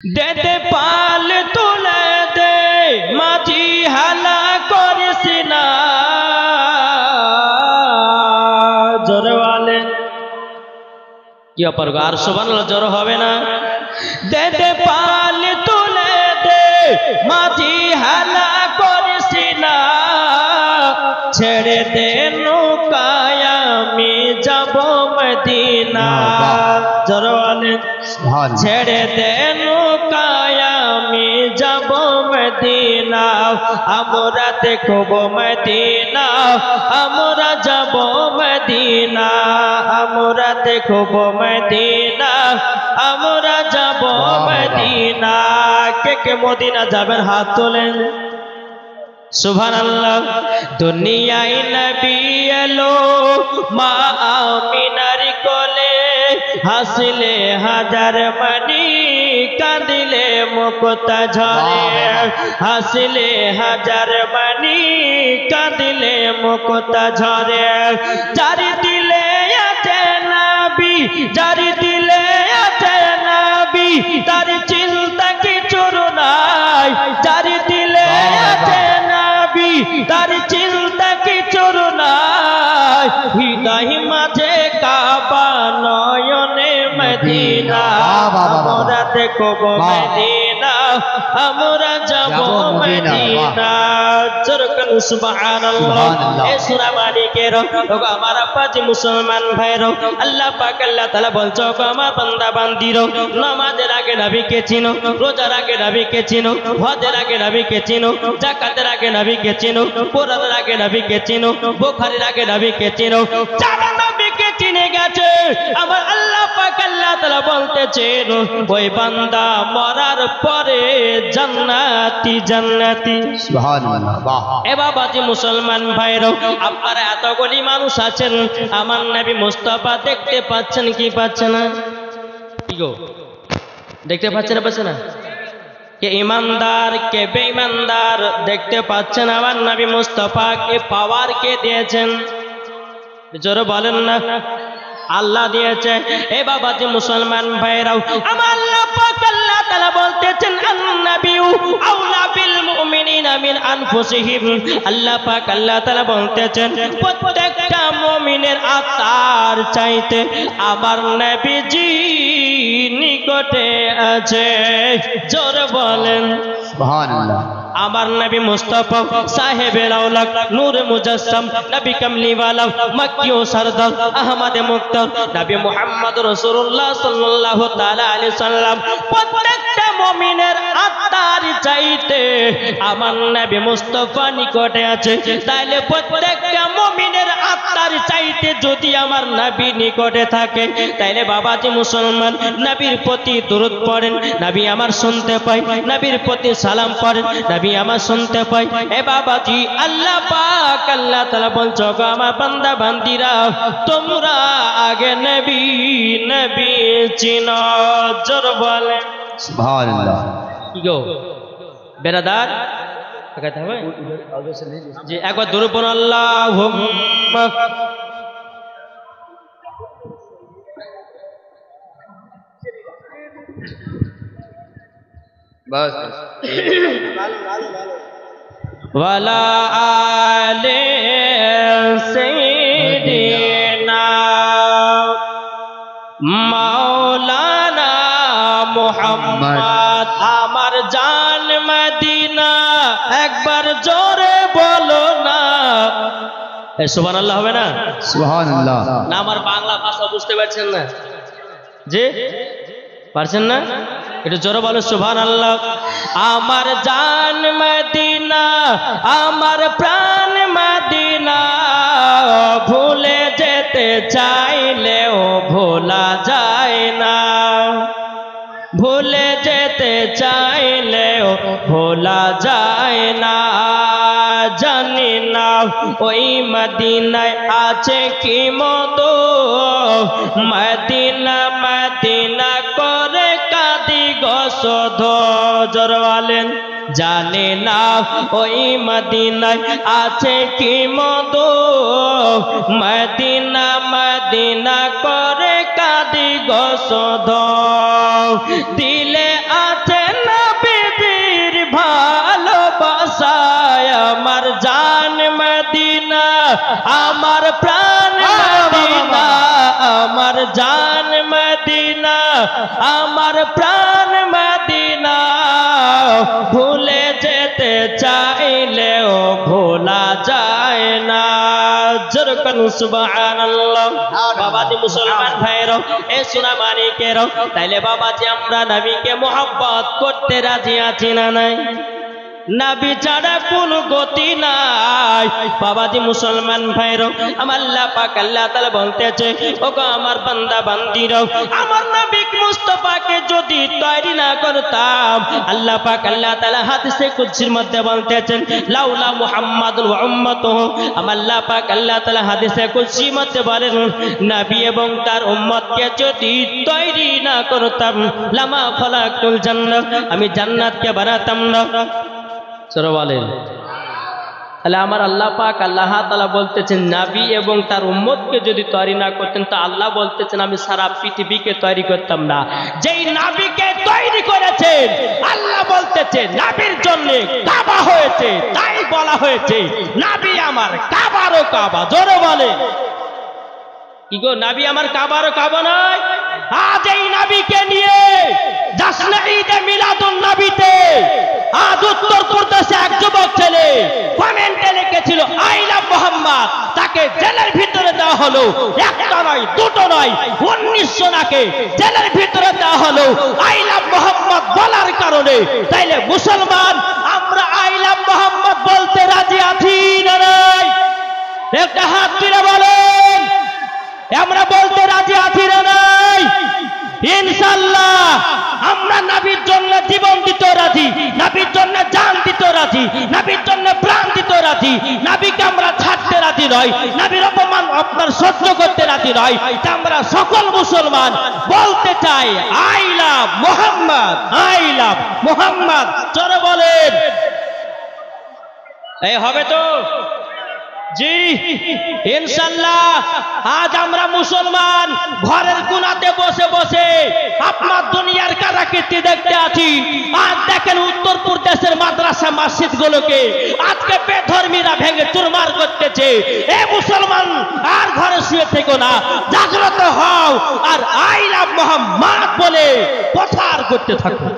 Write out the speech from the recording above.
দেদে পাল তুলে দে মাঝি হালা করিস না জোরে বলেন কি অপার আর সুবহানাল্লাহ জোর হবে না দেদে পাল তুলে দে মাঝি হালা করিস না ছেড়ে দে নৌকায় আমি যাব মদিনা জোরে বলেন ছেড়ে দে নৌকায় আমি যাব মদিনা আমরা দেখব মদিনা আমরা যাব মদিনা আমরা দেখব মদিনা আমরা যাব মদিনা কে কে মদিনা যাবেন হাত তোলেন সুবহানাল্লাহ দুনিয়ায় নবী এলো মা আমিনার কোলে হাসলে হাজার মানি কাঁদিলে মুক্তা ঝরে হাসলে হাজার মানি কাঁদিলে মুক্তা ঝরে জারি দিলে আছে নবী জারি দিলে আছে নবী তার চিন্তা কিছুর নাই জারি দিলে আছে নবী তার চিন্তা কিছুর নাই হৃদয় মাঝে কাবা নয়নে মদিনা আমরা দেখব মদিনা আমরা যাব মদিনা জরকান সুবহানাল্লাহ এ সূরা মালিকের ওগো আমার পাঁচ মুসলমান ভাইরো আল্লাহ পাক আল্লাহ তাআলা বলছো গো আমার বান্দা বান্দিরো নামাজের আগে নবীকে চিনো রোজার আগে নবীকে চিনো হজের আগে নবীকে চিনো যাকাতের আগে নবীকে চিনো কোরআনের আগে নবীকে চিনো বুখারীর আগে নবীকে চিনো যারা নবীকে চিনে গেছে আমার আল্লাহ পাক আল্লাহ তাআলা বলতেছেন ওই বান্দা মরার পরে জান্নাতি জান্নাতি সুবহানাল্লাহ বাহ এ বাবাজি মুসলমান ভাইরা আপনারা এতগুলি মানুষ আছেন আমার নবী মুস্তাফা দেখতে পাচ্ছেন কি পাচ্ছেন না কি গো দেখতে পাচ্ছেন না কে ईमानदार কে বেঈমানদার দেখতে পাচ্ছেন আমার নবী মুস্তাফা কে পাওয়ার কে দিয়েছেন জোরে বলেন না আল্লাহ দিয়েছে এ বাবাজি মুসলমান ভাইরাও আমার আল্লাহ পাক আল্লাহ তাআলা বলতেছেন আন-নাবিয়্যু আওলা বিল মুমিনিনা মিন আনফুসিহিম আল্লাহ পাক আল্লাহ তাআলা বলতেছেন প্রত্যেকটা মুমিনের আত্মার চাইতে আমার নবীজি নিকটে আছে জোরে বলেন সুবহানাল্লাহ আমার নবী মুস্তাফা সাহেবের আওলাদ নূর মুজাসসাম নবী কামলিওয়ালা মক্কি ও সরদার আহমদ মুক্তার নবী মুহাম্মদ রাসূলুল্লাহ সাল্লাল্লাহু তাআলা আলাইহি সাল্লাম প্রত্যেকটা মুমিনের আত্মার চাইতে আমার নবী মুস্তাফা নিকটে আছে তাইলে প্রত্যেকটা মুমিনের আত্মার চাইতে যদি আমার নবী নিকটে থাকে তাইলে বাবাজি মুসলমান নবীর প্রতি দরুদ পড়েন নবী আমার শুনতে পাই নবীর প্রতি সালাম পড়েন নবী আমার শুনতে পাই এ বাবাজি আল্লাহ পাক আল্লাহ তাআলা বলছো গো আমার বান্দা বান্দিরা তোমরা আগে নবী নবী চিনো জোরে বলেন সুবহানাল্লাহ কি গো বেরাদার কইতে হবে জি একবার দরুদ পড়ো আল্লাহুম্মা बस वाला आले सैयदना मौलाना मुहम्मद আমার জান মদিনা একবার জোরে বলো না সুবহানাল্লাহ হবে না সুবহানাল্লাহ না আমার বাংলা ভাষা বুঝতে পারছেন না জি পারছেন না একটু জোরে বলো সুবহানাল্লাহ আমার জান মদিনা আমার প্রাণ মদিনা ভুলে যেতে চাইলেও ভোলা যায় না ভুলে যেতে চাইলেও ভোলা যায় না জানি না ওই মদিনায় আছে কি মতো মদিনা মদিনা করে কাঁদি গো শুধু জোরে বলেন জানি না ওই মদিনায় আছে কি মতো মদিনা মদিনা করে কাঁদি গো শুধু দিলে আছে আমার প্রাণ মদিনা, আমার জান মদিনা, আমার প্রাণ মদিনা, ভুলে যেতে চাইলেও ভোলা যায় না। যেরকম সুবহানাল্লাহ। বাবাজি মুসলমান ভাইয়েরও, এ সোনা মানিকেরও, তাইলে বাবাজি আমরা নবীকে মোহাব্বত করতে রাজি আছি না নাই? নবী ছাড়া কোন গতি নাই। বাবাজি মুসলমান ভাইরো, আমার আল্লাহ পাক আল্লাহ তাআলা বলতেছে, ওগো আমার বান্দা বান্দিরো, আমার নবী মুস্তাফাকে যদি তৈরি না করতাম, আল্লাহ পাক আল্লাহ তাআলা হাদিসে কুদসির মধ্যে বলতেছেন, লাউলা মুহাম্মাদুন ওয়া উম্মাতুহু, আমার আল্লাহ পাক আল্লাহ তাআলা হাদিসে কুদসির মধ্যে বলেন, নবী এবং তার উম্মতকে যদি তৈরি না করতাম, লামা খালাকুল জান্নাহ, আমি জান্নাতকে বানাতাম না। চলো বলেন। তাহলে আমার আল্লাহ পাক আল্লাহ তাআলা বলতেছেন, নবী এবং তার উম্মতকে যদি তৈরি না করতেন, তো আল্লাহ বলতেছেন আমি সারা পৃথিবীকে তৈরি করতাম না। যেই নবীকে তৈরি করেছেন, আল্লাহ বলতেছে নবীর জন্য কাবা হয়েছে, তাই বলা হয়েছে নবী আমার কাবারও কাবা। জোরে বলে কি গো, নবী আমার কাবারও কাবা নয়? আজ এই নবীকে নিয়ে জাশ্নে ঈদে মিলাদুন নবীতে আজ উত্তর প্রদেশে এক যুবক ছেলে কমেন্টে লিখেছিল আই লাভ মোহাম্মদ, তাকে জেলের ভিতরে দেওয়া হলো। একটা নয়, দুটো নয়, 19 জনাকে জেলের ভিতরে দেওয়া হলো আই লাভ মোহাম্মদ বলার কারণে। তাইলে মুসলমান আমরা আই লাভ মোহাম্মদ বলতে রাজি আছি না নাই? একটা হাত তুলে বলেন, আমরা বলতে রাজি আছি না নাই? ইনশাআল্লাহ আমরা নবীর জন্য জীবন দিতে রাজি, নবীর জন্য জান দিতে রাজি, নবীর জন্য প্রাণ দিতে রাজি। নবীকে আমরা ছাড়তে রাজি নয়, নবীর অপমান আপনার সহ্য করতে রাজি নয়। আমরা সকল মুসলমান বলতে চাই I love Muhammad, I love Muhammad. চলো বলেন, এই হবে তো? জি ইনশাআল্লাহ। আজ আমরা মুসলমান ঘরের কোণাতে বসে বসে আপনার দুনিয়ার কারাকীর্তি দেখতে আছি। আজ দেখেন উত্তর প্রদেশের মাদ্রাসা মসজিদ গুলোকে আজকে বেধর্মীরা ভেঙে চুরমার করতেছে। এ মুসলমান আর ঘরে শুয়ে থেকো না, জাগ্রত হও আর আই লাভ মুহাম্মদ বলে প্রচার করতে থাকো।